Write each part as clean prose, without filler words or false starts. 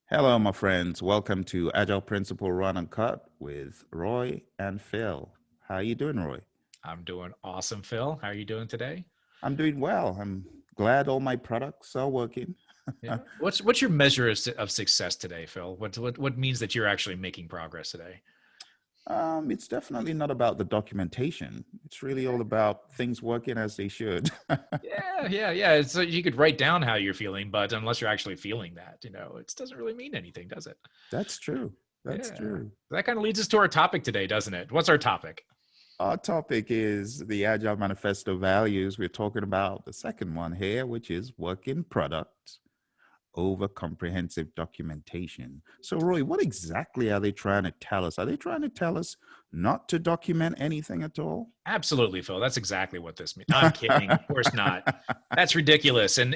Hello, my friends. Welcome to Agile Principle Run and Cut with Roy and Phil. How are you doing, Roy? I'm doing awesome, Phil. How are you doing today? I'm doing well. I'm glad all my products are working. Yeah. What's your measure of success today, Phil? What means that you're actually making progress today? It's definitely not about the documentation. It's really Yeah. all about things working as they should. Yeah. It's, you could write down how you're feeling, but unless you're actually feeling that, it doesn't really mean anything, does it? That's true. That's Yeah. true. That kind of leads us to our topic today, doesn't it? What's our topic? Our topic is the Agile Manifesto values. We're talking about the second one here, which is working product over comprehensive documentation. So, Roy, what exactly are they trying to tell us? Are they trying to tell us not to document anything at all? Absolutely, Phil. That's exactly what this means. No, I'm kidding. Of course not. That's ridiculous. And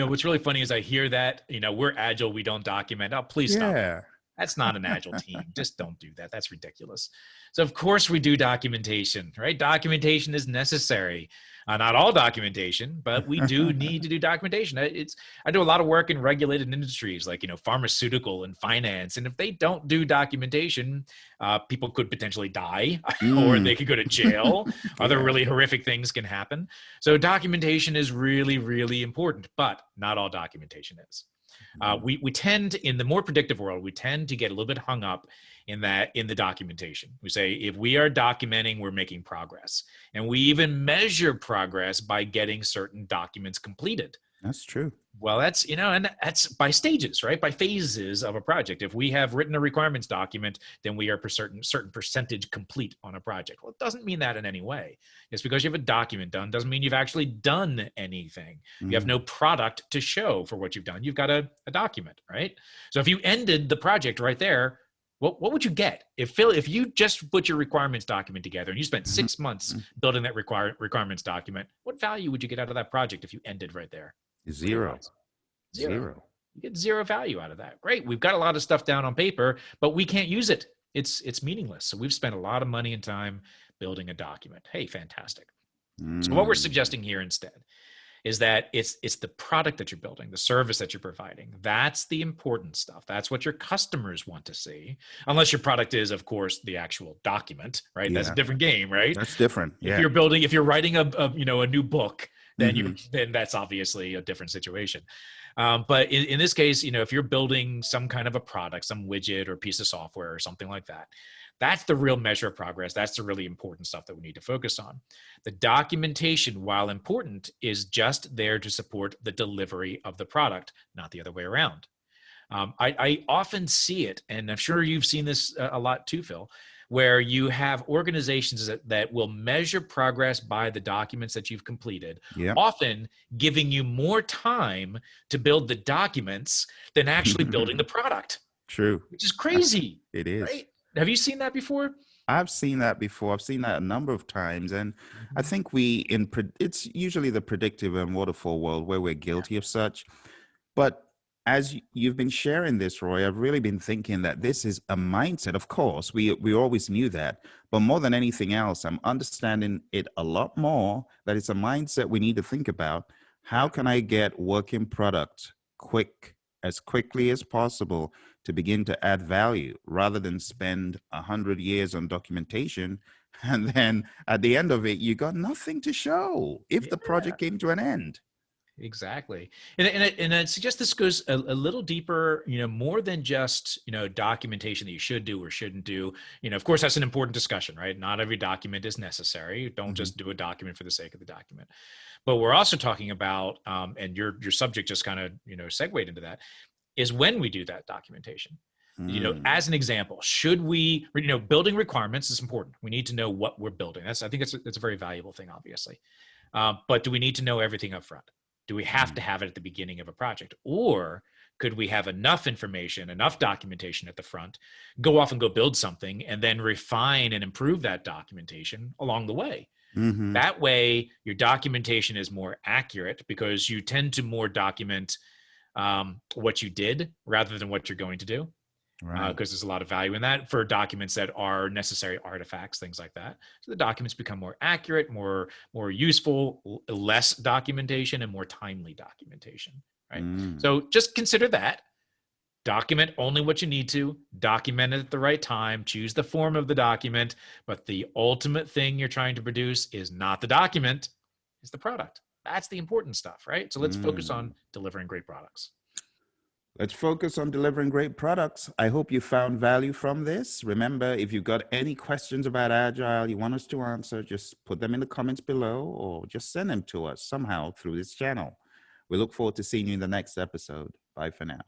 what's really funny is I hear that, we're agile, we don't document. Oh, please stop. Yeah. That's not an agile team. Just don't do that. That's ridiculous. So of course we do documentation, right? Documentation is necessary. Not all documentation, but we do need to do documentation. I do a lot of work in regulated industries like pharmaceutical and finance, and if they don't do documentation, people could potentially die, or Mm. they could go to jail. Other Yeah. really horrific things can happen. So documentation is really, really important, but not all documentation is. Mm. We tend, in the more predictive world, we tend to get a little bit hung up in the documentation. We say if we are documenting, we're making progress, and we even measure progress by getting certain documents completed. That's true. Well, and that's by stages, right? By phases of a project. If we have written a requirements document, then we are per certain percentage complete on a project. Well, it doesn't mean that in any way. Just because you have a document done doesn't mean you've actually done anything. You have no Mm. product to show for what you've done. You've got a document, right? So if you ended the project right there, what would you get if you just put your requirements document together and you spent Mhm. 6 months Mhm. building that requirements document? What value would you get out of that project if you ended right there? What are your Zero. thoughts? Zero. Zero. You get zero value out of that. Great. We've got a lot of stuff down on paper, but we can't use it. It's meaningless. So we've spent a lot of money and time building a document. Hey, fantastic. So what we're Mm. suggesting here instead is that it's the product that you're building, the service that you're providing. That's the important stuff. That's what your customers want to see. Unless your product is, of course, the actual document, right? That's a Yeah. different game, right? That's different. Yeah. If you're writing a new book, Hmm. then that's obviously a different situation. But in this case, if you're building some kind of a product, some widget or piece of software or something like that, that's the real measure of progress. That's the really important stuff that we need to focus on. The documentation, while important, is just there to support the delivery of the product, not the other way around. I often see it, and I'm sure you've seen this a lot too, Phil, where you have organizations that will measure progress by the documents that you've completed, Yep. often giving you more time to build the documents than actually building the product, True. which is crazy, It is. right? Have you seen that before? I've seen that before. I've seen that a number of times, and I Mhm. think it's usually the predictive and waterfall world where we're Yeah. guilty of such. But as you've been sharing this, Roy, I've really been thinking that this is a mindset. Of course, we always knew that, but more than anything else, I'm understanding it a lot more. That it's a mindset we need to think about. How Yeah. can I get working product as quickly as possible to begin to add value rather than spend 100 years on documentation and then at the end of it you got nothing to show if Yeah. the project came to an end. Exactly. And I suggest this goes a little deeper, more than just, documentation that you should do or shouldn't do. Of course, that's an important discussion, right? Not every document is necessary. Don't Hmm. just do a document for the sake of the document. But we're also talking about, and your subject just kind of, segued into that, is when we do that documentation. Mm. As an example, should we, building requirements is important. We need to know what we're building. I think it's a very valuable thing, obviously. But do we need to know everything up front? Do we have to Mm. have it at the beginning of a project? Or could we have enough information, enough documentation at the front, go off and go build something, and then refine and improve that documentation along the way? Hmm. That way, your documentation is more accurate because you tend to more document what you did rather than what you're going to do, Right. because there's a lot of value in that for documents that are necessary artifacts, things like that. So the documents become more accurate, more useful, less documentation, and more timely documentation. Right. Mm. So just consider that. Document only what you need to, document it at the right time, choose the form of the document, but the ultimate thing you're trying to produce is not the document, it's the product. That's the important stuff, right? So let's focus on delivering great products. Let's focus on delivering great products. I hope you found value from this. Remember, if you've got any questions about Agile you want us to answer, just put them in the comments below or just send them to us somehow through this channel. We look forward to seeing you in the next episode. Bye for now.